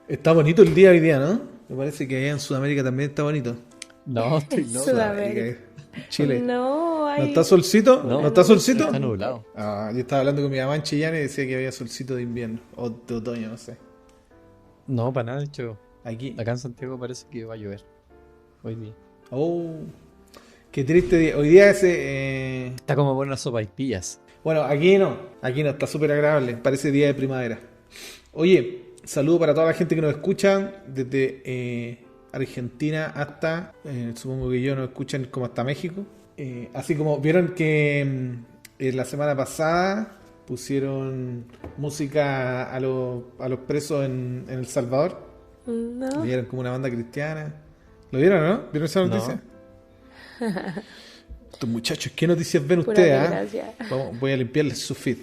Está bonito el día hoy día, ¿no? Me parece que allá en Sudamérica también está bonito. No, estoy loco. Sudamérica. Chile. No, ¿No está hay... solcito? No, ¿No está solcito? está nublado. Yo estaba hablando con mi mamá en Chillán y decía que había solcito de invierno. O de otoño, no sé. No, para nada, de hecho. Aquí. Acá en Santiago parece que va a llover hoy día. Oh, qué triste día. Hoy día ese... Está como buenas sopaipillas. Bueno, aquí no. Aquí no, está súper agradable. Parece día de primavera. Oye, saludo para toda la gente que nos escucha. Desde Argentina hasta... supongo que yo nos escuchan como hasta México. Así como vieron que la semana pasada pusieron música a los presos en El Salvador. No, Vieron como una banda cristiana. ¿Lo vieron, no? ¿Vieron esa noticia? No. Estos muchachos, ¿qué noticias ven pura ustedes? desgracia. Voy a limpiarles su feed.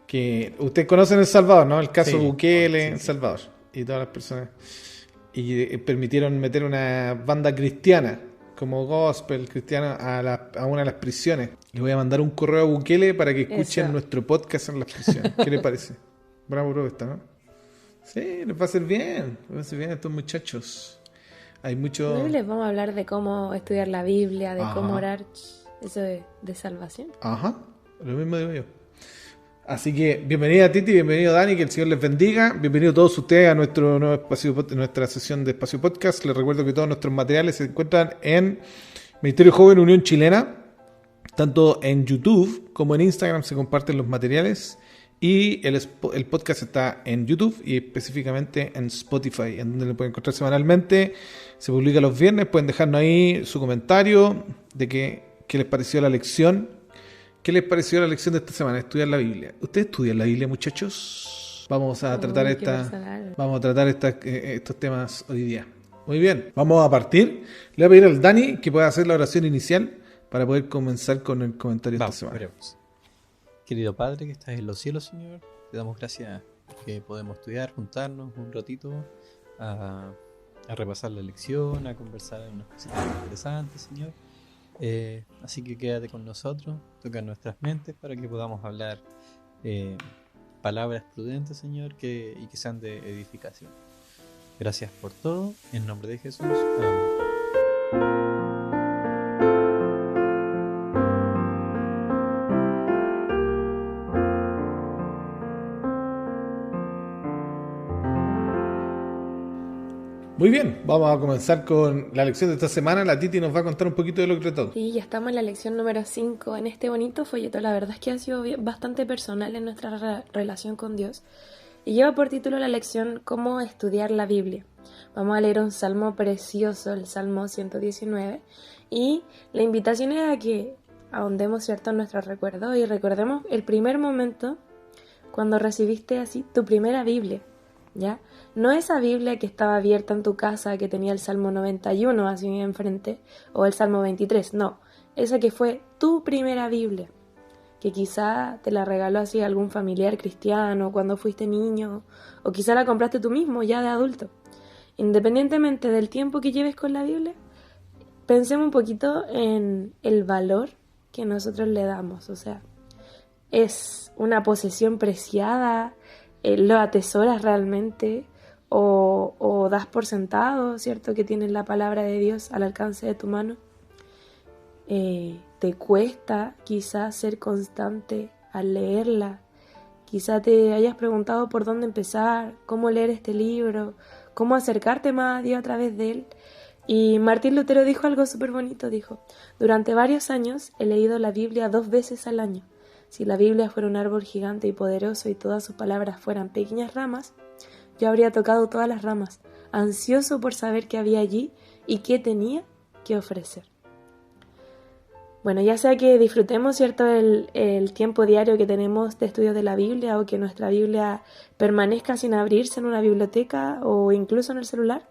Que ustedes conocen El Salvador, ¿no? El caso Sí, Bukele sí, en El sí. Salvador. Y todas las personas. Y permitieron meter una banda cristiana, como gospel cristiana, a una de las prisiones. Le voy a mandar un correo a Bukele para que escuchen Eso. nuestro podcast en las prisiones. ¿Qué le parece? Bravo propuesta, ¿no? Sí, les va a hacer bien. Les va a hacer bien a estos muchachos. Hay mucho... ¿No les vamos a hablar de cómo estudiar la Biblia, de Ajá. cómo orar? Eso de salvación. Ajá, lo mismo digo yo. Así que bienvenida Titi, bienvenido Dani, que el Señor les bendiga. Bienvenido todos ustedes a nuestro nuevo nuestra sesión de Espacio Podcast. Les recuerdo que todos nuestros materiales se encuentran en Ministerio Joven Unión Chilena. Tanto en YouTube como en Instagram se comparten los materiales. Y el podcast está en YouTube y específicamente en Spotify, en donde lo pueden encontrar semanalmente. Se publica los viernes. Pueden dejarnos ahí su comentario de qué les pareció la lección. ¿Qué les pareció la lección de esta semana? Estudiar la Biblia. ¿Ustedes estudian la Biblia, muchachos? Vamos a tratar Uy, qué personal. estos temas hoy día. Muy bien, vamos a partir. Le voy a pedir al Dani que pueda hacer la oración inicial para poder comenzar con el comentario de esta Vamos, semana. veremos. Querido Padre que estás en los cielos, Señor, te damos gracias que podemos estudiar, juntarnos un ratito a, a repasar la lección, a conversar en unas cositas interesantes, Señor. Así que quédate con nosotros, toca nuestras mentes para que podamos hablar palabras prudentes, Señor, y que sean de edificación. Gracias por todo, en nombre de Jesús. Amén. Muy bien, vamos a comenzar con la lección de esta semana. La Titi nos va a contar un poquito de lo que trató. Sí, ya estamos en la lección número 5 en este bonito folleto. La verdad es que ha sido bastante personal en nuestra relación con Dios. Y lleva por título la lección Cómo estudiar la Biblia. Vamos a leer un salmo precioso, el Salmo 119. Y la invitación es a que ahondemos, ¿cierto?, en nuestros recuerdos y recordemos el primer momento cuando recibiste así tu primera Biblia, ¿ya? No esa Biblia que estaba abierta en tu casa, que tenía el Salmo 91 así enfrente, o el Salmo 23, no. Esa que fue tu primera Biblia, que quizá te la regaló así algún familiar cristiano cuando fuiste niño, o quizá la compraste tú mismo ya de adulto. Independientemente del tiempo que lleves con la Biblia, pensemos un poquito en el valor que nosotros le damos. O sea, es una posesión preciada, lo atesoras realmente o das por sentado, ¿cierto?, que tienes la palabra de Dios al alcance de tu mano. Te cuesta quizás ser constante al leerla. Quizá te hayas preguntado por dónde empezar, cómo leer este libro, cómo acercarte más a Dios a través de él. Y Martín Lutero dijo algo súper bonito, dijo: durante varios años he leído la Biblia 2 veces al año. Si la Biblia fuera un árbol gigante y poderoso y todas sus palabras fueran pequeñas ramas, yo habría tocado todas las ramas, ansioso por saber qué había allí y qué tenía que ofrecer. Bueno, ya sea que disfrutemos, ¿cierto?, el tiempo diario que tenemos de estudio de la Biblia, o que nuestra Biblia permanezca sin abrirse en una biblioteca o incluso en el celular,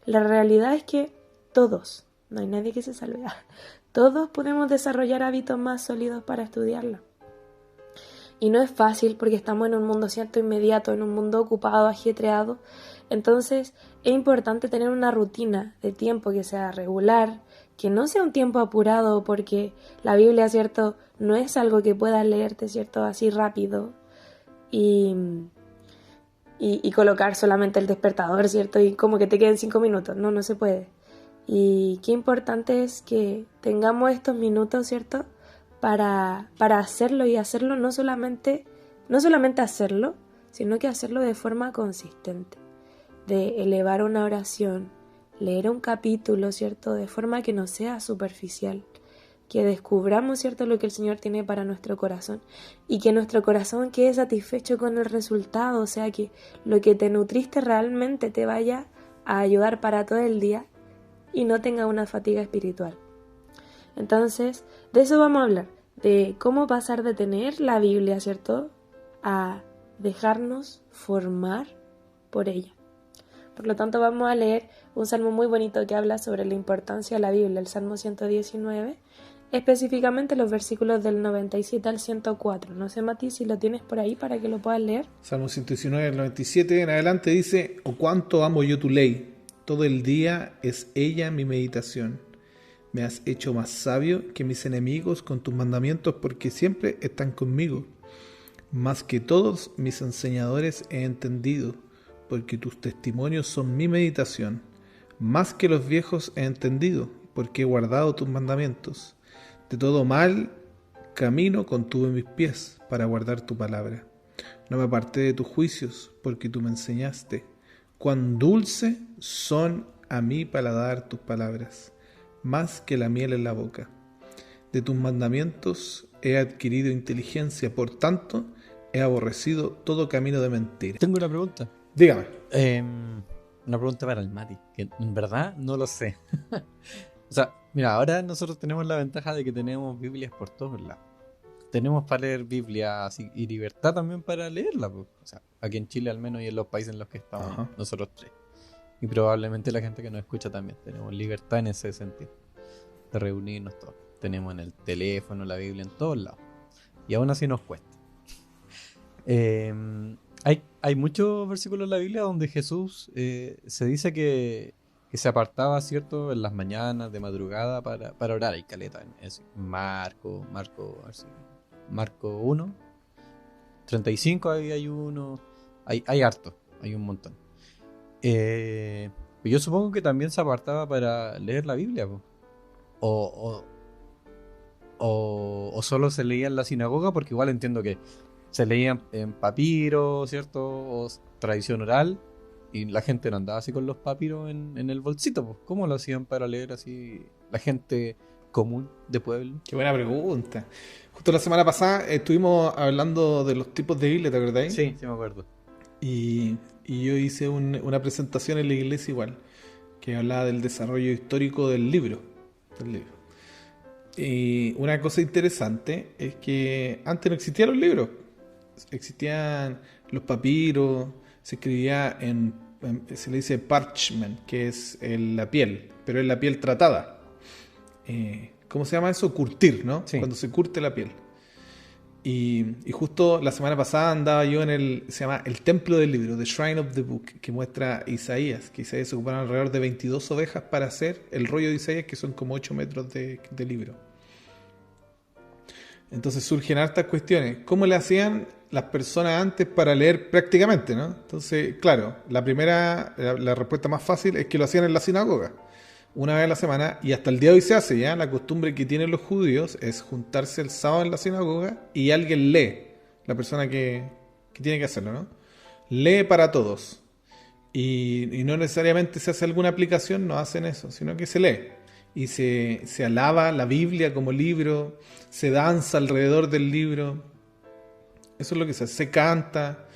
la realidad es que todos, no hay nadie que se salve, todos podemos desarrollar hábitos más sólidos para estudiarla. Y no es fácil porque estamos en un mundo, ¿cierto?, inmediato, en un mundo ocupado, ajetreado. Entonces es importante tener una rutina de tiempo que sea regular, que no sea un tiempo apurado, porque la Biblia, ¿cierto?, no es algo que puedas leerte, ¿cierto?, así rápido. Y y colocar solamente el despertador, ¿cierto? Y como que te queden 5 minutos. No, no se puede. Y qué importante es que tengamos estos minutos, ¿cierto? Para hacerlo y hacerlo no solamente hacerlo, sino que hacerlo de forma consistente. De elevar una oración, leer un capítulo, ¿cierto? De forma que no sea superficial. Que descubramos, ¿cierto?, lo que el Señor tiene para nuestro corazón y que nuestro corazón quede satisfecho con el resultado, o sea, que lo que te nutriste realmente te vaya a ayudar para todo el día y no tenga una fatiga espiritual. Entonces, de eso vamos a hablar, de cómo pasar de tener la Biblia, ¿cierto?, a dejarnos formar por ella. Por lo tanto, vamos a leer un salmo muy bonito que habla sobre la importancia de la Biblia, el Salmo 119, específicamente los versículos del 97 al 104. No sé, Mati, si lo tienes por ahí para que lo puedas leer. Salmo 119, el 97 en adelante dice: Oh, cuánto amo yo tu ley, todo el día es ella mi meditación. Me has hecho más sabio que mis enemigos con tus mandamientos, porque siempre están conmigo. Más que todos mis enseñadores he entendido, porque tus testimonios son mi meditación. Más que los viejos he entendido, porque he guardado tus mandamientos. De todo mal camino contuve mis pies para guardar tu palabra. No me aparté de tus juicios, porque tú me enseñaste. Cuán dulce son a mi paladar tus palabras, más que la miel en la boca. De tus mandamientos he adquirido inteligencia, por tanto he aborrecido todo camino de mentira. Tengo una pregunta. Dígame. Una pregunta para el Mati, que en verdad no lo sé. O sea, mira, ahora nosotros tenemos la ventaja de que tenemos Biblias por todos lados. Tenemos para leer Biblia así, y libertad también para leerla, pues. O sea, aquí en Chile al menos y en los países en los que estamos. Ajá. Nosotros tres. Y probablemente la gente que nos escucha también. Tenemos libertad en ese sentido, de reunirnos todos. Tenemos en el teléfono la Biblia en todos lados. Y aún así nos cuesta. Hay muchos versículos en la Biblia donde Jesús se dice que se apartaba, ¿cierto?, en las mañanas, de madrugada, para orar. Hay caleta en Marco 1, 35 hay uno, hay harto, hay un montón. Yo supongo que también se apartaba para leer la Biblia, o solo se leía en la sinagoga, porque igual entiendo que se leía en papiro, ¿cierto?, o tradición oral, y la gente no andaba así con los papiros en el bolsito, pues. ¿Cómo lo hacían para leer así la gente común de pueblo? Qué buena pregunta. Justo la semana pasada estuvimos hablando de los tipos de Biblia, ¿te acordás? Sí, me acuerdo. Y yo hice una presentación en la iglesia igual, que hablaba del desarrollo histórico del libro. Y una cosa interesante es que antes no existían los libros. Existían los papiros, se escribía se le dice parchment, que es la piel, pero es la piel tratada. ¿Cómo se llama eso? Curtir, ¿no? Sí. Cuando se curte la piel. Y justo la semana pasada andaba yo se llama El Templo del Libro, The Shrine of the Book, que muestra Isaías, que Isaías se ocuparon alrededor de 22 ovejas para hacer el rollo de Isaías, que son como 8 metros de libro. Entonces surgen hartas cuestiones. ¿Cómo le hacían las personas antes para leer prácticamente, ¿no? Entonces, claro, la respuesta más fácil es que lo hacían en la sinagoga, una vez a la semana, y hasta el día de hoy se hace, ¿ya? La costumbre que tienen los judíos es juntarse el sábado en la sinagoga y alguien lee, la persona que tiene que hacerlo, ¿no? Lee para todos. Y no necesariamente se hace alguna aplicación, no hacen eso, sino que se lee. Y se alaba la Biblia como libro, se danza alrededor del libro. Eso es lo que se hace, se canta,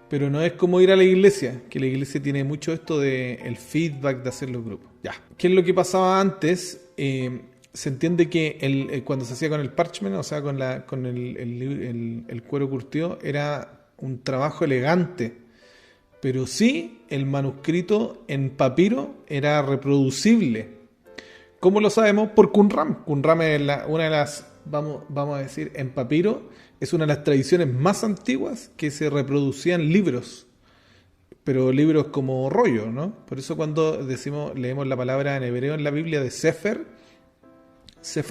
pero no es como ir a la iglesia, que la iglesia tiene mucho esto de el feedback de hacer los grupos. Ya. ¿Qué es lo que pasaba antes? Se entiende que cuando se hacía con el parchment, o sea, con el cuero curtido, era un trabajo elegante, pero sí el manuscrito en papiro era reproducible. ¿Cómo lo sabemos? Por Qumran. Qumran es una de las, vamos a decir, en papiro, es una de las tradiciones más antiguas que se reproducían libros, pero libros como rollo, ¿no? Por eso cuando leemos la palabra en hebreo en la Biblia de Sefer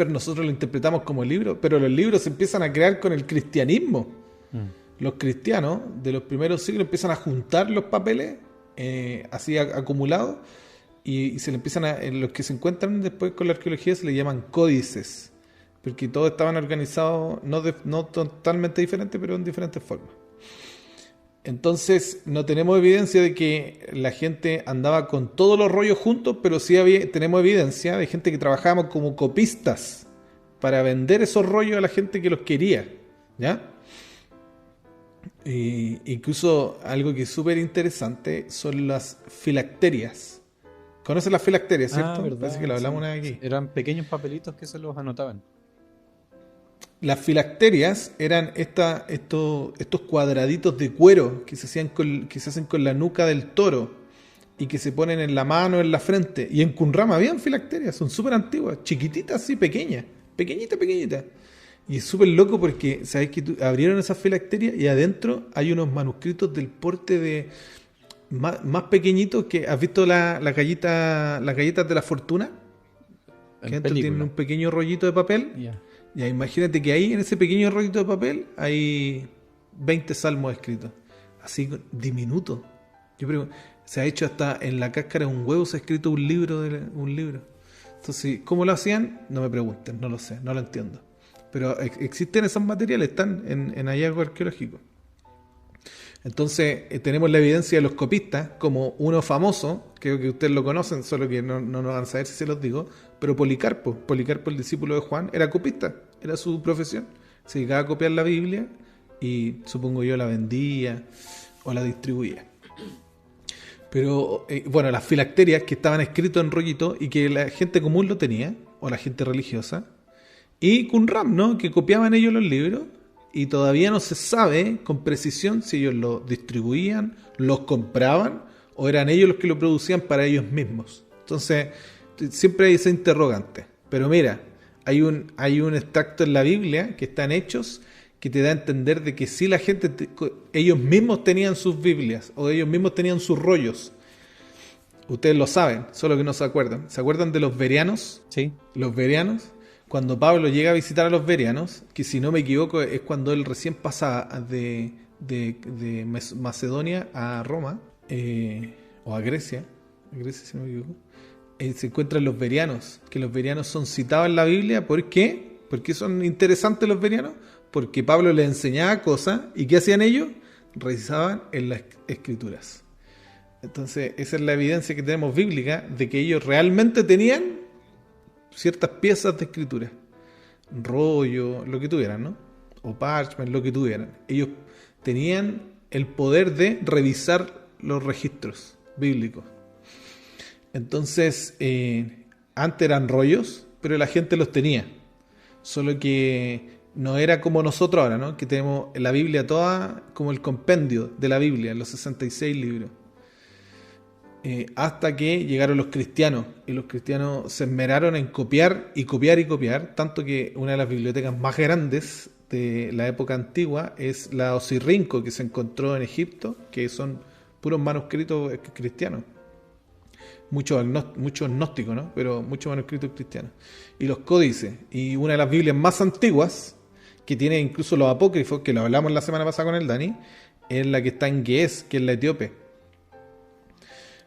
nosotros lo interpretamos como libro, pero los libros se empiezan a crear con el cristianismo. los cristianos de los primeros siglos empiezan a juntar los papeles así acumulados y se le empiezan los que se encuentran después con la arqueología se le llaman códices, porque todos estaban organizados no totalmente diferentes, pero en diferentes formas. Entonces no tenemos evidencia de que la gente andaba con todos los rollos juntos, pero sí tenemos evidencia de gente que trabajaba como copistas para vender esos rollos a la gente que los quería, ¿ya? Incluso algo que es súper interesante son las filacterias. ¿Conoces las filacterias, cierto? ¿Verdad? Parece que lo hablamos una vez aquí. Eran pequeños papelitos que se los anotaban. Las filacterias eran estos cuadraditos de cuero que se hacen con la nuca del toro y que se ponen en la mano, en la frente. Y en Qumran habían filacterias, son súper antiguas, chiquititas así, pequeñitas. Y es súper loco porque, ¿sabes que abrieron esas filacterias y adentro hay unos manuscritos del porte de más pequeñitos que... ¿Has visto las galletas de la fortuna? Que adentro tienen un pequeño rollito de papel. Yeah. Ya, imagínate que ahí en ese pequeño rollito de papel hay 20 salmos escritos. Así diminuto. Yo creo se ha hecho hasta en la cáscara de un huevo se ha escrito un libro. Entonces, ¿cómo lo hacían? No me pregunten, no lo sé, no lo entiendo. Pero existen esos materiales, están en hallazgo arqueológico. Entonces, tenemos la evidencia de los copistas, como uno famoso, creo que ustedes lo conocen, solo que no nos van a saber si se los digo, pero Policarpo, el discípulo de Juan, era copista, era su profesión. Se dedicaba a copiar la Biblia y supongo yo la vendía o la distribuía. Pero, bueno, las filacterias que estaban escritos en rollito y que la gente común lo tenía, o la gente religiosa, y Qumran, ¿no? Que copiaban ellos los libros. Y todavía no se sabe con precisión si ellos lo distribuían, los compraban o eran ellos los que lo producían para ellos mismos. Entonces, siempre hay ese interrogante. Pero mira, hay un extracto en la Biblia que está en Hechos que te da a entender de que sí la gente, ellos mismos tenían sus Biblias o ellos mismos tenían sus rollos. Ustedes lo saben, solo que no se acuerdan. ¿Se acuerdan de los bereanos? Sí. Los bereanos. Cuando Pablo llega a visitar a los bereanos, que si no me equivoco es cuando él recién pasa de Macedonia a Roma, o a Grecia si no me equivoco, se encuentran los bereanos, que los bereanos son citados en la Biblia. ¿Por qué? ¿Por qué son interesantes los bereanos? Porque Pablo les enseñaba cosas, ¿y qué hacían ellos? Revisaban en las escrituras. Entonces, esa es la evidencia que tenemos bíblica de que ellos realmente tenían ciertas piezas de escritura, rollo, lo que tuvieran, ¿no? O parchment, lo que tuvieran. Ellos tenían el poder de revisar los registros bíblicos. Entonces, antes eran rollos, pero la gente los tenía. Solo que no era como nosotros ahora, ¿no? Que tenemos la Biblia toda como el compendio de la Biblia, los 66 libros. Hasta que llegaron los cristianos, y los cristianos se esmeraron en copiar, tanto que una de las bibliotecas más grandes de la época antigua es la Osirrinco, que se encontró en Egipto, que son puros manuscritos cristianos. Muchos gnósticos, ¿no? Pero muchos manuscritos cristianos. Y los códices, y una de las Biblias más antiguas, que tiene incluso los apócrifos, que lo hablamos la semana pasada con el Dani, es la que está en Ge'ez, que es la etíope.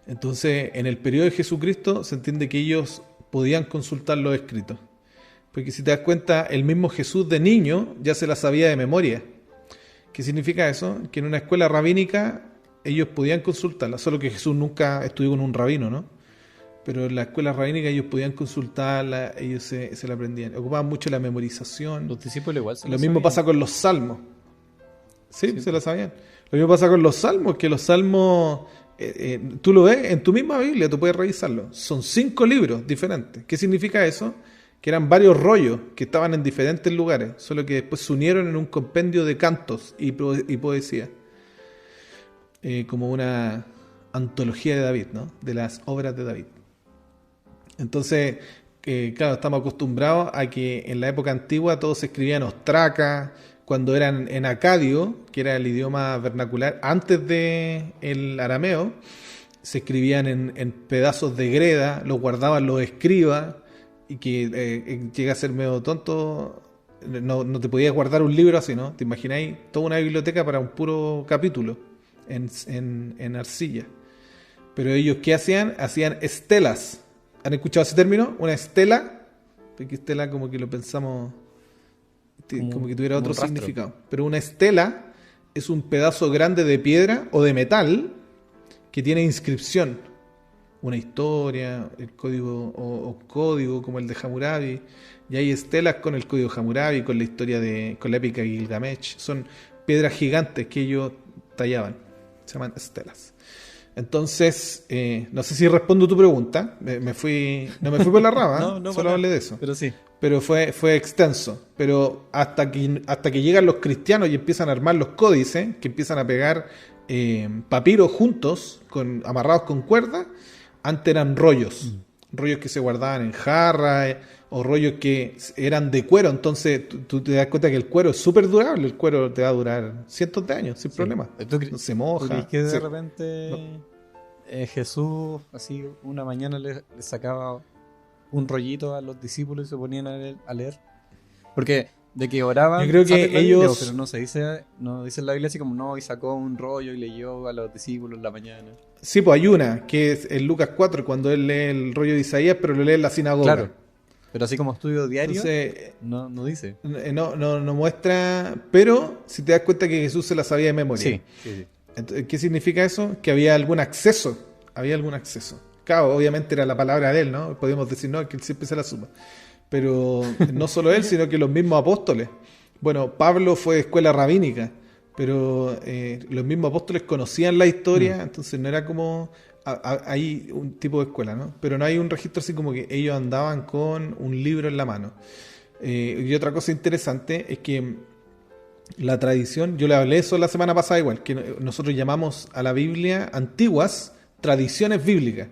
Entonces, en el periodo de Jesucristo se entiende que ellos podían consultar los escritos. Porque si te das cuenta, el mismo Jesús de niño ya se la sabía de memoria. ¿Qué significa eso? Que en una escuela rabínica ellos podían consultarla, solo que Jesús nunca estudió con un rabino, ¿no? Pero en la escuela rabínica ellos podían consultarla, ellos se la aprendían. Ocupaban mucho la memorización. Los discípulos igual se lo mismo pasa con los salmos. Sí, se la sabían. Lo mismo pasa con los salmos, que los salmos... tú lo ves en tu misma Biblia, tú puedes revisarlo. Son 5 libros diferentes. ¿Qué significa eso? Que eran varios rollos que estaban en diferentes lugares, solo que después se unieron en un compendio de cantos y poesía. Como una antología de David, ¿no? De las obras de David. Entonces, claro, estamos acostumbrados a que en la época antigua todo se escribía en ostraca, cuando eran en acadio, que era el idioma vernacular, antes del arameo, se escribían en pedazos de greda, los guardaban los escribas, y que llega a ser medio tonto no te podías guardar un libro así, ¿no? Te imagináis toda una biblioteca para un puro capítulo en arcilla. Pero ellos, ¿qué hacían? Hacían estelas. ¿Han escuchado ese término? Una estela, porque estela como que lo pensamos como que tuviera otro significado. Pero una estela es un pedazo grande de piedra o de metal que tiene inscripción. Una historia, el código o código como el de Hammurabi. Y hay estelas con el código Hammurabi, con la historia con la épica de Gilgamesh. Son piedras gigantes que ellos tallaban. Se llaman estelas. Entonces, no sé si respondo tu pregunta. No me fui por la rama, no, solo hablé de eso. Pero sí. Pero fue extenso. Pero hasta que llegan los cristianos y empiezan a armar los códices, que empiezan a pegar papiros juntos, amarrados con cuerda, antes eran rollos. Rollos que se guardaban en jarras, o rollos que eran de cuero. Entonces tú te das cuenta que el cuero es súper durable. El cuero te va a durar cientos de años sin problema. No se moja. ¿Y que de repente Jesús, así una mañana le sacaba un rollito a los discípulos y se ponían a leer? Porque de que oraban, yo creo que ellos, pero no dice en la Biblia así como no, y sacó un rollo y leyó a los discípulos en la mañana. Sí, pues hay una, que es en Lucas 4, cuando él lee el rollo de Isaías, pero lo lee en la sinagoga. Claro, pero así como estudio diario, entonces, no dice. No muestra, pero si te das cuenta que Jesús se la sabía de memoria. Sí. Entonces, ¿qué significa eso? Que había algún acceso. Claro, obviamente era la palabra de él, ¿no? Podemos decir, no, que él siempre se la supa. Pero no solo él, sino que los mismos apóstoles. Bueno, Pablo fue de escuela rabínica, pero los mismos apóstoles conocían la historia, entonces no era como... Hay un tipo de escuela, ¿no? Pero no hay un registro así como que ellos andaban con un libro en la mano. Y otra cosa interesante es que la tradición, yo le hablé eso la semana pasada igual, que nosotros llamamos a la Biblia antiguas tradiciones bíblicas.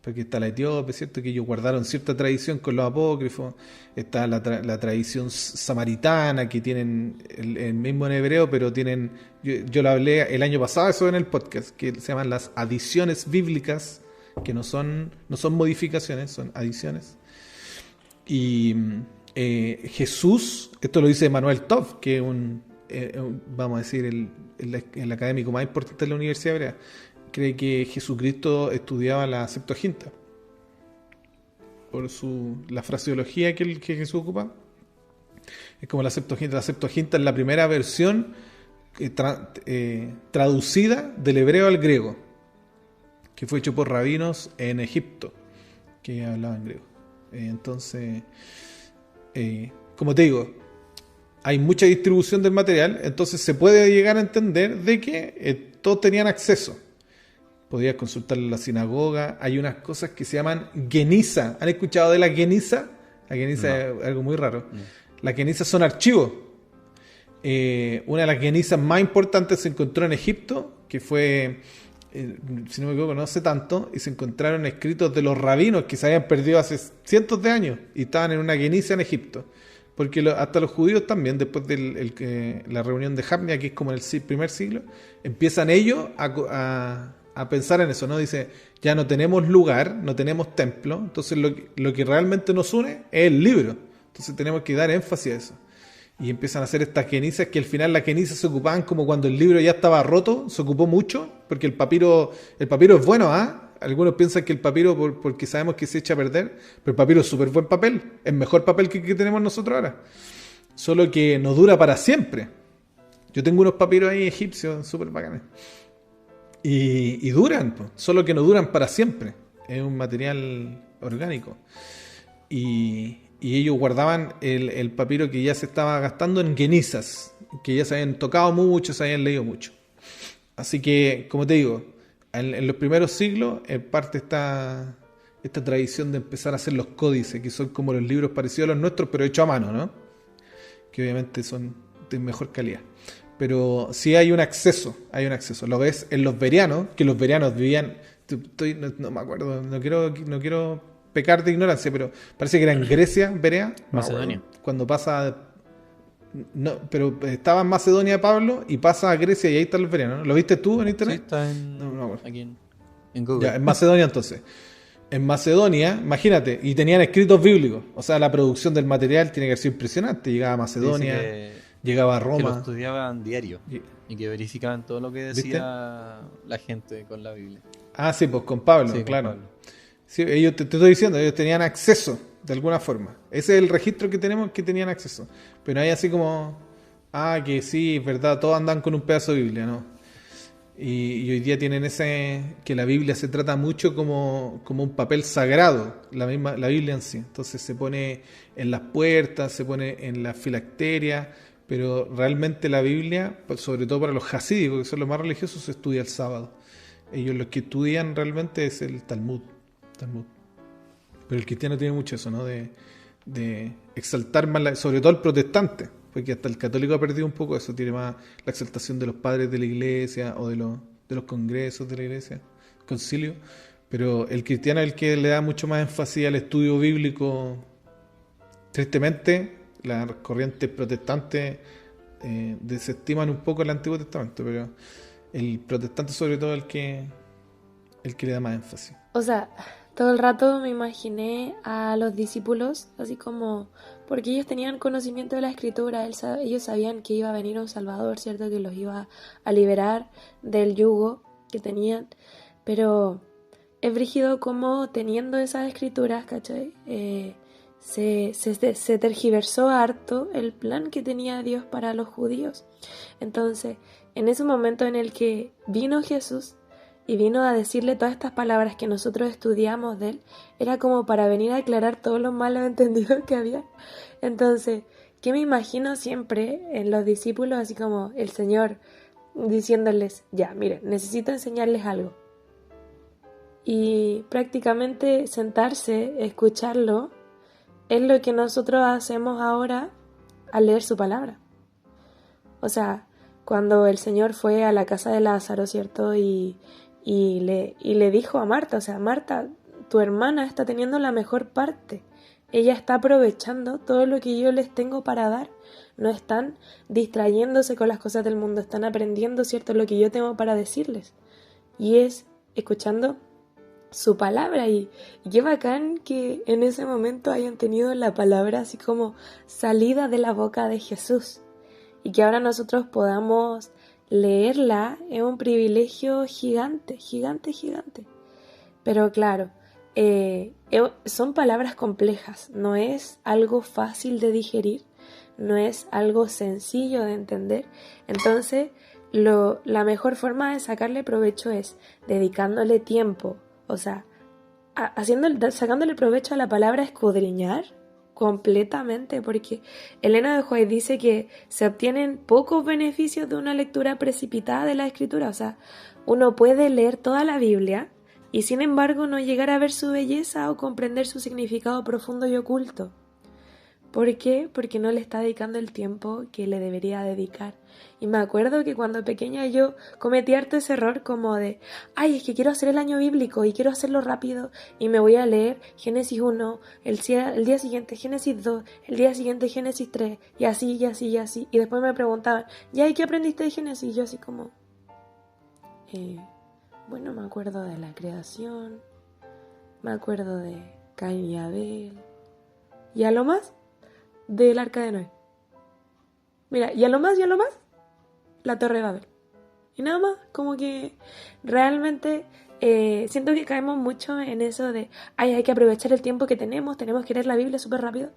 Porque está la etíope, ¿cierto? Que ellos guardaron cierta tradición con los apócrifos. Está la tradición samaritana, que tienen el mismo en hebreo, pero tienen... Yo lo hablé el año pasado, eso en el podcast, que se llaman las adiciones bíblicas, que no son modificaciones, son adiciones. Y Jesús, esto lo dice Manuel Tov, que es vamos a decir, el académico más importante de la Universidad Hebrea, cree que Jesucristo estudiaba la Septuaginta por la fraseología que Jesús ocupa. Es como la Septuaginta. La Septuaginta es la primera versión traducida del hebreo al griego, que fue hecho por rabinos en Egipto que hablaban griego. Entonces, como te digo, hay mucha distribución del material, entonces se puede llegar a entender de que todos tenían acceso. Podías consultar en la sinagoga. Hay unas cosas que se llaman geniza. ¿Han escuchado de la geniza? La geniza es algo muy raro. No. Las genizas son archivos. Una de las genizas más importantes se encontró en Egipto, que fue, si no me equivoco, no hace tanto, y se encontraron escritos de los rabinos que se habían perdido hace cientos de años y estaban en una geniza en Egipto. Porque hasta los judíos también, después de la reunión de Jamnia, que es como en el primer siglo, empiezan ellos a pensar en eso, ¿no? Dice, ya no tenemos lugar, no tenemos templo, entonces lo que realmente nos une es el libro. Entonces tenemos que dar énfasis a eso. Y empiezan a hacer estas genizas, que al final las genizas se ocupaban como cuando el libro ya estaba roto, se ocupó mucho, porque el papiro es bueno, ¿ah? Algunos piensan que el papiro, porque sabemos que se echa a perder, pero el papiro es súper buen papel, es mejor papel que tenemos nosotros ahora. Solo que no dura para siempre. Yo tengo unos papiros ahí egipcios súper bacanes. Y duran, solo que no duran para siempre. Es un material orgánico. Y ellos guardaban el papiro que ya se estaba gastando en genizas, que ya se habían tocado mucho, se habían leído mucho. Así que, como te digo, en los primeros siglos, en parte esta tradición de empezar a hacer los códices, que son como los libros parecidos a los nuestros, pero hechos a mano, ¿no? Que obviamente son de mejor calidad. Pero sí hay un acceso. Lo ves en los berianos, que los berianos vivían, no me acuerdo, no quiero pecar de ignorancia, pero parece que era en Grecia, Berea, Macedonia. Cuando pasa, no, pero estaba en Macedonia Pablo y pasa a Grecia y ahí están los berianos, ¿no? ¿Lo viste tú en internet? Sí, está aquí en Google. Ya, en Macedonia entonces. en Macedonia, imagínate, y tenían escritos bíblicos. O sea, la producción del material tiene que ser impresionante. Llegaba a Macedonia, llegaba a que lo Roma. estudiaban diario Y- y que verificaban todo lo que ¿Viste? decía la gente con la Biblia. Ah, sí, pues con Pablo, Sí, con claro. Pablo. Sí, ellos te estoy diciendo, ellos tenían acceso de alguna forma. Ese es el registro que tenemos, que tenían acceso. Pero hay así como, que sí, es verdad, todos andan con un pedazo de Biblia, ¿no? Y hoy día tienen que la Biblia se trata mucho como un papel sagrado, la Biblia en sí. Entonces se pone en las puertas, se pone en las filacterias, pero realmente la Biblia, pues, sobre todo para los hasídicos, que son los más religiosos, se estudia el sábado. Ellos lo que estudian realmente es el Talmud. Pero el cristiano tiene mucho eso, ¿no? De exaltar más, sobre todo el protestante, porque hasta el católico ha perdido un poco eso, tiene más la exaltación de los padres de la iglesia o de los congresos de la iglesia, concilio. Pero el cristiano es el que le da mucho más énfasis al estudio bíblico. Tristemente, las corrientes protestantes desestiman un poco el Antiguo Testamento, pero el protestante sobre todo es el que le da más énfasis. O sea, todo el rato me imaginé a los discípulos, así como, porque ellos tenían conocimiento de la escritura, ellos sabían que iba a venir un Salvador, ¿cierto? Que los iba a liberar del yugo que tenían, pero es brígido como teniendo esas escrituras, ¿cachai? Se tergiversó harto el plan que tenía Dios para los judíos. Entonces, en ese momento en el que vino Jesús, y vino a decirle todas estas palabras que nosotros estudiamos de él, era como para venir a aclarar todos los malos entendidos que había. Entonces, ¿qué me imagino siempre en los discípulos? Así como el Señor diciéndoles, ya, miren, necesito enseñarles algo. Y prácticamente sentarse, escucharlo, es lo que nosotros hacemos ahora al leer su palabra. O sea, cuando el Señor fue a la casa de Lázaro, ¿cierto? Y le dijo a Marta, o sea, Marta, tu hermana está teniendo la mejor parte. Ella está aprovechando todo lo que yo les tengo para dar. No están distrayéndose con las cosas del mundo, están aprendiendo, ¿cierto?, lo que yo tengo para decirles. Y es escuchando su palabra. Y qué bacán que en ese momento hayan tenido la palabra así como salida de la boca de Jesús. Y que ahora nosotros podamos leerla es un privilegio gigante. Pero claro, son palabras complejas, no es algo fácil de digerir, no es algo sencillo de entender. Entonces, la mejor forma de sacarle provecho es dedicándole tiempo, o sea, sacándole provecho a la palabra escudriñar completamente, porque Elena de White dice que se obtienen pocos beneficios de una lectura precipitada de la escritura. O sea, uno puede leer toda la Biblia y sin embargo no llegar a ver su belleza o comprender su significado profundo y oculto. ¿Por qué? Porque no le está dedicando el tiempo que le debería dedicar. Y me acuerdo que cuando pequeña yo cometí harto ese error como de, es que quiero hacer el año bíblico y quiero hacerlo rápido y me voy a leer Génesis 1, el día siguiente Génesis 2, el día siguiente Génesis 3 y así. Y después me preguntaban, ¿y qué aprendiste de Génesis? Y yo así como, bueno, me acuerdo de la creación, me acuerdo de Caín y Abel y a lo más del arca de Noé. Mira, y a lo más, la Torre de Babel. Y nada más, como que realmente siento que caemos mucho en eso de, hay que aprovechar el tiempo que tenemos que leer la Biblia súper rápido.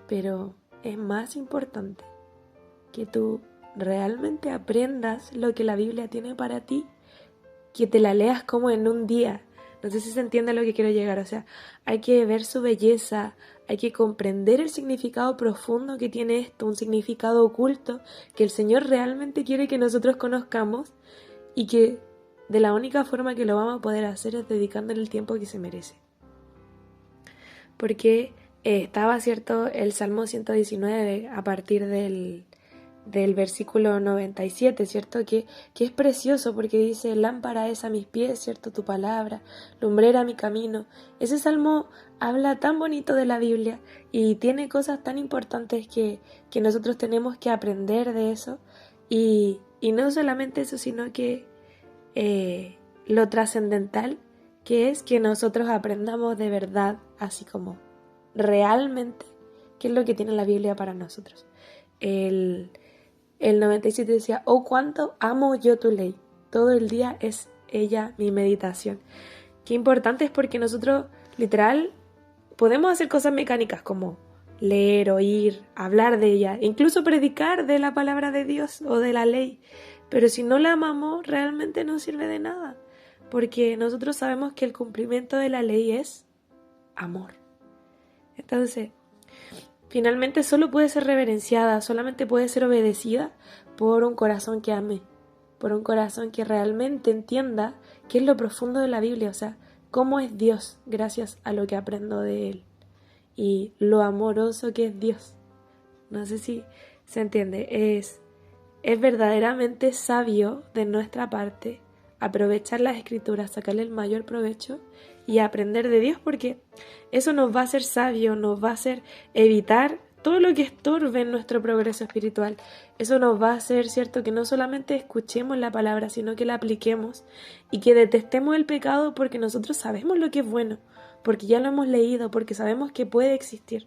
Pero es más importante que tú realmente aprendas lo que la Biblia tiene para ti, que te la leas como en un día. No sé si se entiende a lo que quiero llegar. O sea, hay que ver su belleza, hay que comprender el significado profundo que tiene esto, un significado oculto que el Señor realmente quiere que nosotros conozcamos y que de la única forma que lo vamos a poder hacer es dedicándole el tiempo que se merece. Porque estaba, ¿cierto?, el Salmo 119 a partir del versículo 97, ¿cierto? Que es precioso porque dice, lámpara es a mis pies, ¿cierto?, tu palabra, lumbrera mi camino. Ese salmo habla tan bonito de la Biblia y tiene cosas tan importantes que nosotros tenemos que aprender de eso. Y no solamente eso, sino que lo trascendental que es que nosotros aprendamos de verdad, así como realmente, qué es lo que tiene la Biblia para nosotros. El 97 decía, oh, cuánto amo yo tu ley, todo el día es ella mi meditación. Qué importante es porque nosotros, literal, podemos hacer cosas mecánicas como leer, oír, hablar de ella, incluso predicar de la palabra de Dios o de la ley, pero si no la amamos, realmente no sirve de nada, porque nosotros sabemos que el cumplimiento de la ley es amor. Entonces, finalmente solo puede ser reverenciada, solamente puede ser obedecida por un corazón que ame, por un corazón que realmente entienda qué es lo profundo de la Biblia, o sea, cómo es Dios gracias a lo que aprendo de Él y lo amoroso que es Dios. No sé si se entiende, es verdaderamente sabio de nuestra parte aprovechar las escrituras, sacarle el mayor provecho y aprender de Dios, porque eso nos va a hacer sabios, nos va a hacer evitar todo lo que estorbe en nuestro progreso espiritual. Eso nos va a hacer, cierto, que no solamente escuchemos la palabra, sino que la apliquemos y que detestemos el pecado porque nosotros sabemos lo que es bueno, porque ya lo hemos leído, porque sabemos que puede existir.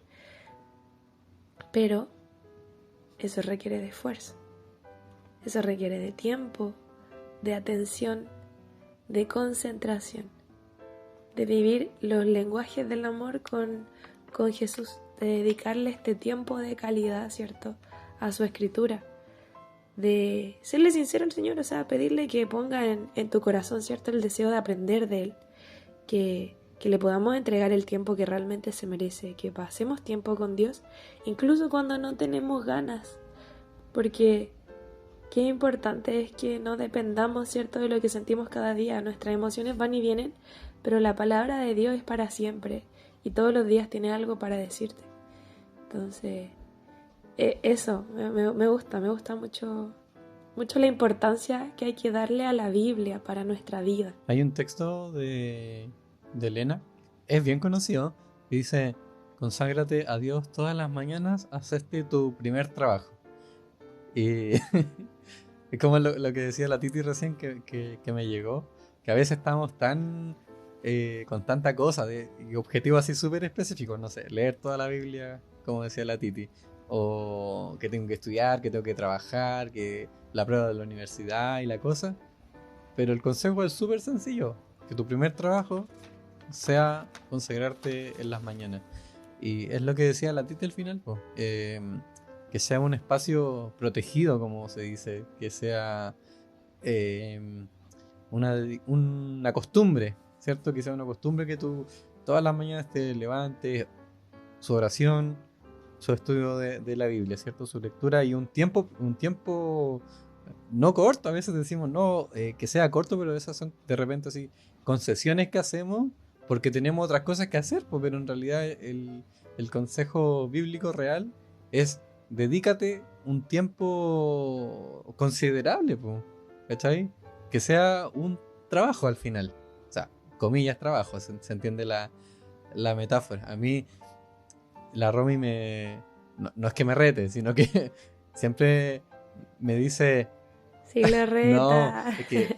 Pero eso requiere de esfuerzo, eso requiere de tiempo, de atención, de concentración, de vivir los lenguajes del amor con Jesús, de dedicarle este tiempo de calidad, ¿cierto?, a su escritura, de serle sincero al Señor, o sea, pedirle que ponga en tu corazón, ¿cierto?, el deseo de aprender de Él, que le podamos entregar el tiempo que realmente se merece, que pasemos tiempo con Dios, incluso cuando no tenemos ganas, porque qué importante es que no dependamos, ¿cierto?, de lo que sentimos cada día. Nuestras emociones van y vienen, pero la palabra de Dios es para siempre y todos los días tiene algo para decirte. Entonces, eso me gusta mucho la importancia que hay que darle a la Biblia para nuestra vida. Hay un texto de Elena, es bien conocido, que dice: conságrate a Dios todas las mañanas, haz este tu primer trabajo. Y es como lo que decía la Titi recién que me llegó, que a veces estamos tan con tanta cosa y objetivos así súper específicos, no sé, leer toda la Biblia, como decía la Titi, o que tengo que estudiar, que tengo que trabajar, que la prueba de la universidad y la cosa. Pero el consejo es súper sencillo, que tu primer trabajo sea consagrarte en las mañanas. Y es lo que decía la Titi al final, pues. Que sea un espacio protegido, como se dice, que sea una costumbre, ¿cierto? Que sea una costumbre que tú todas las mañanas te levantes, su oración, su estudio de la Biblia, ¿cierto? Su lectura y un tiempo no corto, a veces decimos no, que sea corto, pero esas son de repente así concesiones que hacemos porque tenemos otras cosas que hacer, pues, pero en realidad el consejo bíblico real es: dedícate un tiempo considerable, po, ¿cachai? Que sea un trabajo al final. O sea, comillas trabajo, se entiende la metáfora. A mí, la Romy no es que me rete, sino que siempre me dice... Sí, la reta. No, es que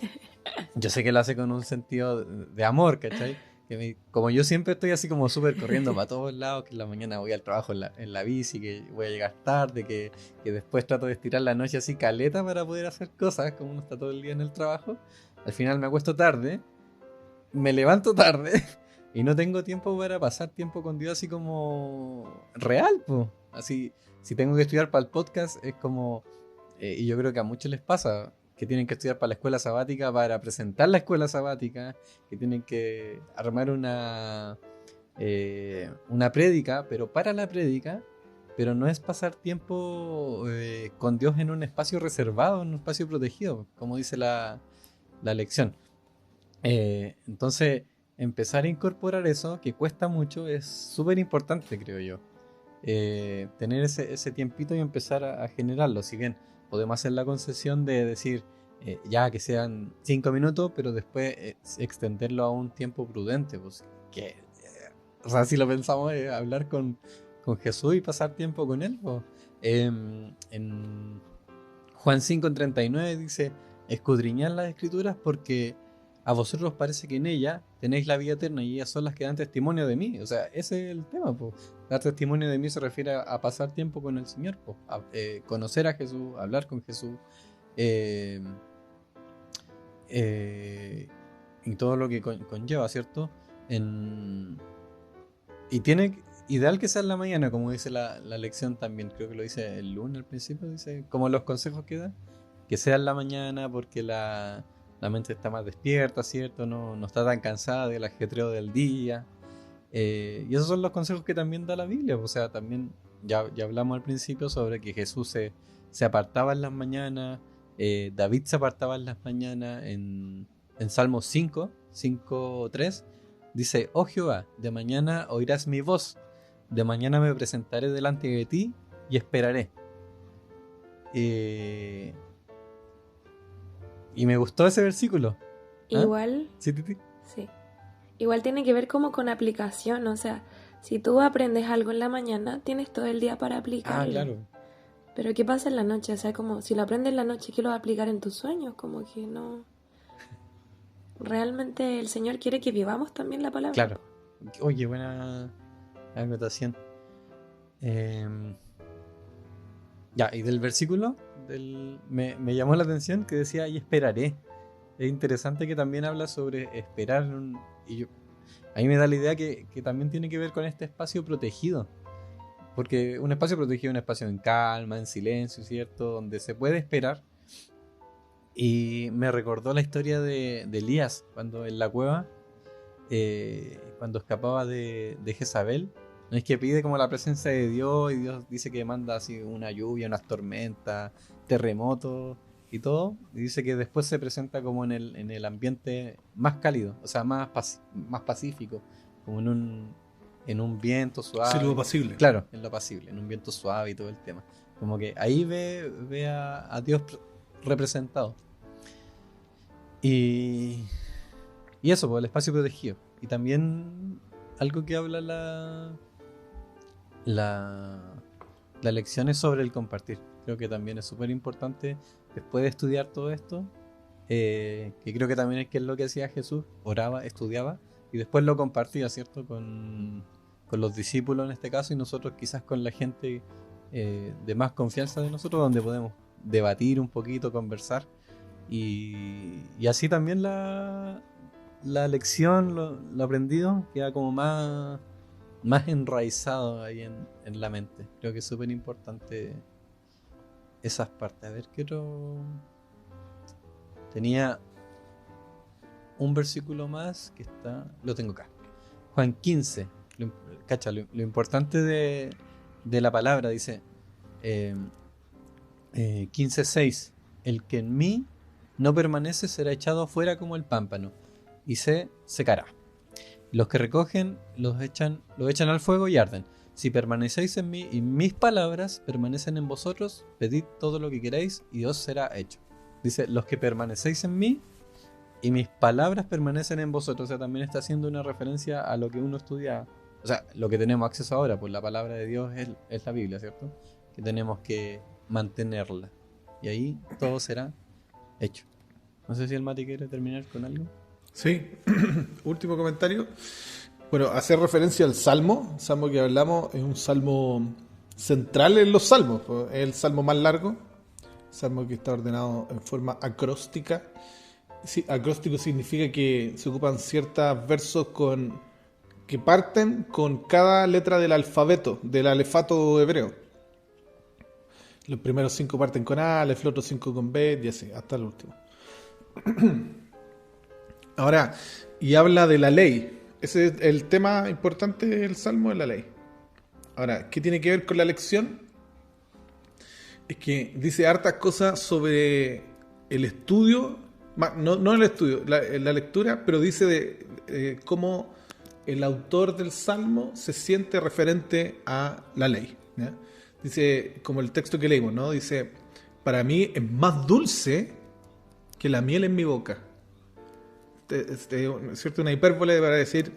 yo sé que lo hace con un sentido de amor, ¿cachai? Como yo siempre estoy así como súper corriendo para todos lados, que en la mañana voy al trabajo en la bici, que voy a llegar tarde, que después trato de estirar la noche así caleta para poder hacer cosas, como uno está todo el día en el trabajo. Al final me acuesto tarde, me levanto tarde y no tengo tiempo para pasar tiempo con Dios así como real, pues. Así, si tengo que estudiar para el podcast es como, y yo creo que a muchos les pasa, que tienen que estudiar para la escuela sabática, para presentar la escuela sabática, que tienen que armar una prédica, pero para la prédica, pero no es pasar tiempo con Dios en un espacio reservado, en un espacio protegido, como dice la lección. Entonces, empezar a incorporar eso, que cuesta mucho, es súper importante, creo yo. Tener ese tiempito y empezar a generarlo. Si bien podemos hacer la concesión de decir ya que sean 5 minutos, pero después extenderlo a un tiempo prudente, pues que o sea, si lo pensamos, hablar con Jesús y pasar tiempo con Él, pues. En Juan 5:39 dice: escudriñad las escrituras porque a vosotros parece que en ella tenéis la vida eterna y ellas son las que dan testimonio de mí. O sea, ese es el tema, po. Dar testimonio de mí se refiere a pasar tiempo con el Señor, po. A conocer a Jesús, hablar con Jesús, eh, y todo lo que conlleva, ¿cierto? Y tiene ideal que sea en la mañana, como dice la lección también, creo que lo dice el lunes al principio, dice, como los consejos que da, que sea en la mañana porque la mente está más despierta, ¿cierto? No está tan cansada del ajetreo del día. Y esos son los consejos que también da la Biblia. O sea, también ya hablamos al principio sobre que Jesús se apartaba en las mañanas, David se apartaba en las mañanas. En Salmo 5:3 dice: Oh Jehová, de mañana oirás mi voz, de mañana me presentaré delante de ti y esperaré. Y me gustó ese versículo. ¿Ah? Igual, ¿Sí, Titi? sí. Igual tiene que ver como con aplicación, o sea, si tú aprendes algo en la mañana, tienes todo el día para aplicarlo. Ah, claro. Pero ¿qué pasa en la noche? O sea, como si lo aprendes en la noche, ¿qué lo vas a aplicar en tus sueños? Como que no. Realmente el Señor quiere que vivamos también la palabra. Claro. Oye, buena anotación. Ya, y del versículo me llamó la atención que decía: y esperaré. Es interesante que también habla sobre esperar. A mí me da la idea que también tiene que ver con este espacio protegido. Porque un espacio protegido es un espacio en calma, en silencio, ¿cierto? Donde se puede esperar. Y me recordó la historia de Elías, cuando en la cueva, cuando escapaba de Jezabel. No es que pide como la presencia de Dios, y Dios dice que manda así una lluvia, unas tormentas, terremotos y todo. Y dice que después se presenta como en el ambiente más cálido, o sea, más pacífico, como en un viento suave. Sí, lo pasible. Claro, en lo pasible, en un viento suave y todo el tema. Como que ahí ve a Dios representado. Y eso, pues, el espacio protegido. Y también algo que habla la lección es sobre el compartir. Creo que también es súper importante después de estudiar todo esto, que creo que también es que es lo que hacía Jesús: oraba, estudiaba y después lo compartía, ¿cierto? Con los discípulos en este caso, y nosotros quizás con la gente de más confianza de nosotros, donde podemos debatir un poquito, conversar, y así también la lección, lo aprendido, queda como más enraizado ahí en la mente. Creo que es súper importante esas partes. A ver, ¿qué otro? Tenía un versículo más que lo tengo acá. Juan 15. Cacha, lo importante de la palabra, dice 15:6: El que en mí no permanece será echado afuera como el pámpano y se secará. Los que recogen lo echan al fuego y arden. Si permanecéis en mí y mis palabras permanecen en vosotros, pedid todo lo que queráis y os será hecho. Dice: los que permanecéis en mí y mis palabras permanecen en vosotros. O sea, también está haciendo una referencia a lo que uno estudia. O sea, lo que tenemos acceso ahora, pues la palabra de Dios es la Biblia, ¿cierto? Que tenemos que mantenerla. Y ahí todo será hecho. No sé si el Mati quiere terminar con algo. Sí, último comentario. Bueno, hacer referencia al salmo. El salmo que hablamos es un salmo central en los salmos. Es el salmo más largo. Salmo que está ordenado en forma acróstica. Sí, acróstico significa que se ocupan ciertos versos que parten con cada letra del alfabeto, del alefato hebreo. Los primeros 5 parten con Aleph, los otros 5 con Bet, y así, hasta el último. Ahora, y habla de la ley. Ese es el tema importante del Salmo, de la ley. Ahora, ¿qué tiene que ver con la lección? Es que dice hartas cosas sobre el estudio, no el estudio, la lectura, pero dice de cómo el autor del Salmo se siente referente a la ley, ¿ya? Dice, como el texto que leímos, ¿no? Dice: para mí es más dulce que la miel en mi boca. Es cierto, una hipérbole para decir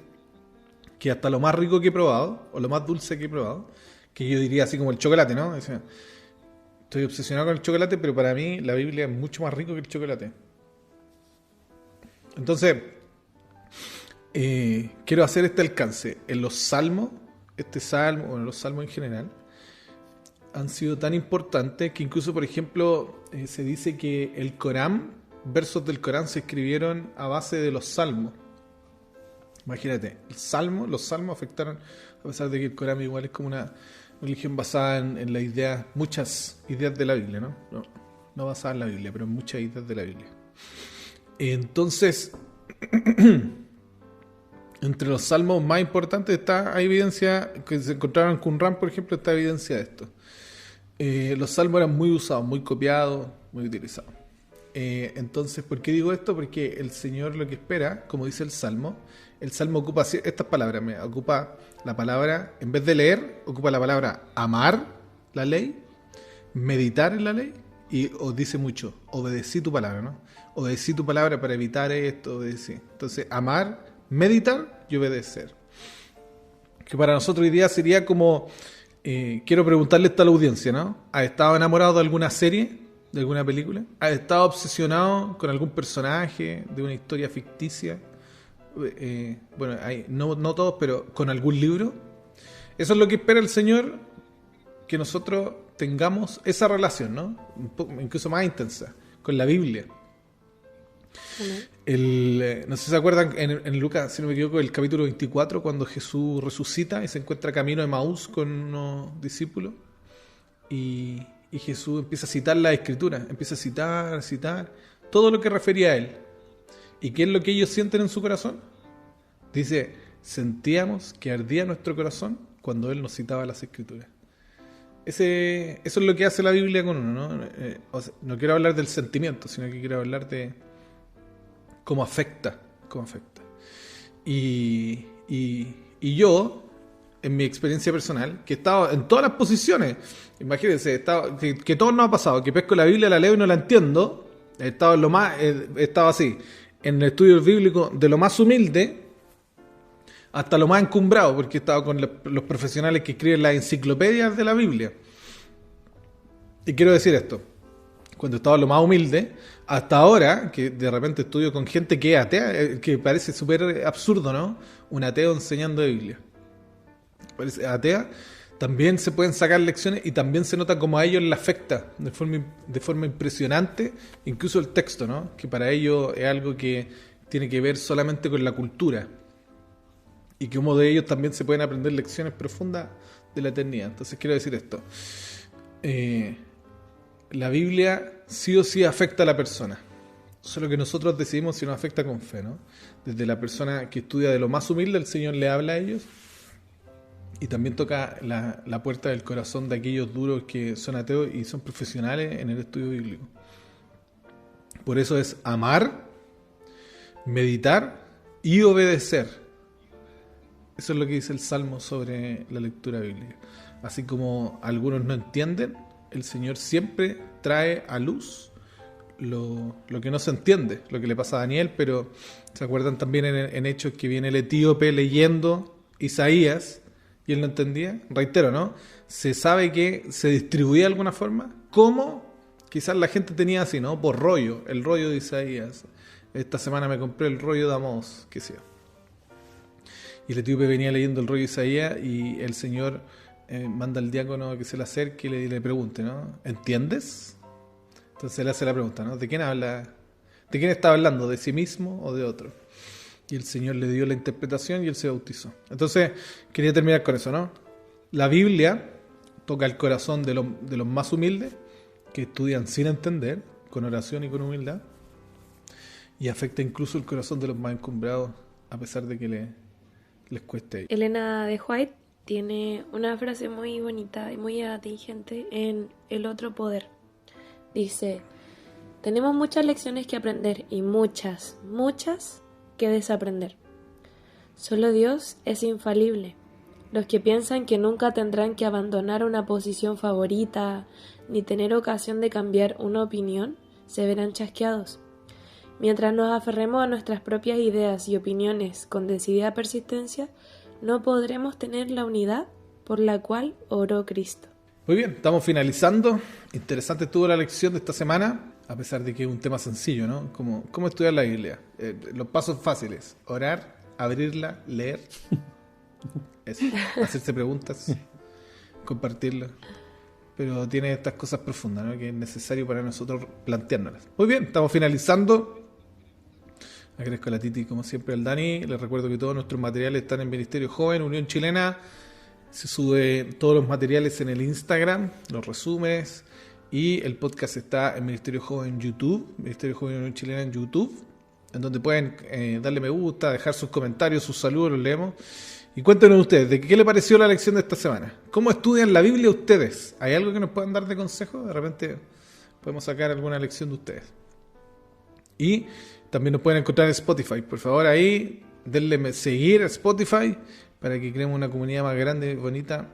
que hasta lo más rico que he probado, o lo más dulce que he probado, que yo diría así como el chocolate, ¿no? Dice, estoy obsesionado con el chocolate, pero para mí la Biblia es mucho más rico que el chocolate. Entonces, quiero hacer este alcance. En los salmos, este salmo, bueno, los salmos en general, han sido tan importantes que incluso, por ejemplo, se dice que el Corán, versos del Corán se escribieron a base de los salmos. Imagínate, los salmos afectaron, a pesar de que el Corán igual es como una religión basada en la idea, muchas ideas de la Biblia, ¿no? No basada en la Biblia, pero en muchas ideas de la Biblia. Entonces, entre los salmos más importantes hay evidencia, que se encontraron en Qumran, por ejemplo, está evidencia de esto. Los salmos eran muy usados, muy copiados, muy utilizados. Entonces, ¿por qué digo esto? Porque el Señor lo que espera, como dice el Salmo ocupa estas palabras, ocupa la palabra, en vez de leer, ocupa la palabra amar la ley, meditar en la ley, o dice mucho, obedecí tu palabra, ¿no? Obedecí tu palabra para evitar esto, obedecí. Entonces, amar, meditar y obedecer. Que para nosotros hoy día sería como, quiero preguntarle esto a la audiencia, ¿no? ¿Has estado enamorado de alguna serie? ¿De alguna película? ¿Has estado obsesionado con algún personaje de una historia ficticia? Bueno, no todos, pero con algún libro. Eso es lo que espera el Señor, que nosotros tengamos esa relación, ¿no? Un poco, incluso más intensa, con la Biblia. No sé si se acuerdan en Lucas, si no me equivoco, el capítulo 24, cuando Jesús resucita y se encuentra camino de Emaús con unos discípulos, y Jesús empieza a citar la Escritura, empieza a citar todo lo que refería a él. ¿Y qué es lo que ellos sienten en su corazón? Dice, sentíamos que ardía nuestro corazón cuando él nos citaba las Escrituras. Eso es lo que hace la Biblia con uno, ¿no? No quiero hablar del sentimiento, sino que quiero hablar de cómo afecta. Y yo, en mi experiencia personal, que he estado en todas las posiciones, imagínense, que todo nos ha pasado, que pesco la Biblia, la leo y no la entiendo, he estado así, en el estudio bíblico de lo más humilde hasta lo más encumbrado, porque he estado con los profesionales que escriben las enciclopedias de la Biblia. Y quiero decir esto, cuando estaba lo más humilde, hasta ahora, que de repente estudio con gente que es atea, que parece súper absurdo, ¿no? Un ateo enseñando Biblia. Parece atea, también se pueden sacar lecciones y también se nota como a ellos les afecta de forma impresionante, incluso el texto, ¿no? Que para ellos es algo que tiene que ver solamente con la cultura. Y que como de ellos también se pueden aprender lecciones profundas de la eternidad. Entonces quiero decir esto. La Biblia sí o sí afecta a la persona. Solo que nosotros decidimos si nos afecta con fe, ¿no? Desde la persona que estudia de lo más humilde, el Señor le habla a ellos. Y también toca la puerta del corazón de aquellos duros que son ateos y son profesionales en el estudio bíblico. Por eso es amar, meditar y obedecer. Eso es lo que dice el Salmo sobre la lectura bíblica. Así como algunos no entienden, el Señor siempre trae a luz lo que no se entiende, lo que le pasa a Daniel, pero ¿se acuerdan también en Hechos que viene el etíope leyendo Isaías y él no entendía? Reitero, ¿no? Se sabe que se distribuía de alguna forma, como quizás la gente tenía así, ¿no? Por rollo, el rollo de Isaías. Esta semana me compré el rollo de Amós, qué sé yo. Y el etíope venía leyendo el rollo de Isaías y el Señor manda al diácono que se le acerque y le pregunte, ¿no? ¿Entiendes? Entonces le hace la pregunta, ¿no? ¿De quién habla? ¿De quién está hablando? ¿De sí mismo o de otro? Y el Señor le dio la interpretación y él se bautizó. Entonces, quería terminar con eso, ¿no? La Biblia toca el corazón de los más humildes, que estudian sin entender, con oración y con humildad, y afecta incluso el corazón de los más encumbrados, a pesar de que les cueste. Elena de White tiene una frase muy bonita y muy atingente en El otro poder. Dice, tenemos muchas lecciones que aprender y muchas que desaprender. Solo Dios es infalible. Los que piensan que nunca tendrán que abandonar una posición favorita ni tener ocasión de cambiar una opinión, se verán chasqueados. Mientras nos aferremos a nuestras propias ideas y opiniones con decidida persistencia, no podremos tener la unidad por la cual oró Cristo. Muy bien, estamos finalizando. Interesante estuvo la lección de esta semana. a pesar de que es un tema sencillo, ¿no? Como, ¿cómo estudiar la Biblia? Los pasos fáciles: orar, abrirla, leer, eso, hacerse preguntas, compartirla. Pero tiene estas cosas profundas, ¿no? Que es necesario para nosotros planteárnoslas. Muy bien, estamos finalizando. Agradezco a la Titi, como siempre, al Dani. Les recuerdo que todos nuestros materiales están en Ministerio Joven, Unión Chilena. Se sube todos los materiales en el Instagram, los resúmenes. Y el podcast está en Ministerio Joven YouTube, Ministerio Joven Unión Chilena en YouTube, en donde pueden darle me gusta, dejar sus comentarios, sus saludos, los leemos. Y cuéntenos ustedes, ¿de qué les pareció la lección de esta semana? ¿Cómo estudian la Biblia ustedes? ¿Hay algo que nos puedan dar de consejo? De repente podemos sacar alguna lección de ustedes. Y también nos pueden encontrar en Spotify. Por favor, ahí denle seguir a Spotify para que creemos una comunidad más grande y bonita.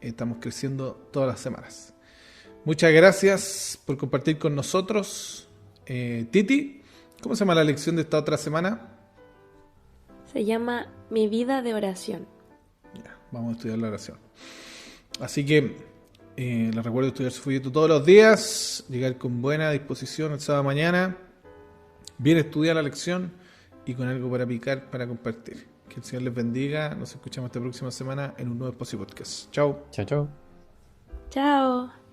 Estamos creciendo todas las semanas. Muchas gracias por compartir con nosotros. Titi, ¿cómo se llama la lección de esta otra semana? Se llama Mi vida de oración. Ya, vamos a estudiar la oración. Así que les recuerdo estudiar su folleto todos los días, llegar con buena disposición el sábado mañana, bien estudiar la lección y con algo para picar, para compartir. Que el Señor les bendiga. Nos escuchamos esta próxima semana en un nuevo Espacio Podcast. Chao. Chao, chao. Chao.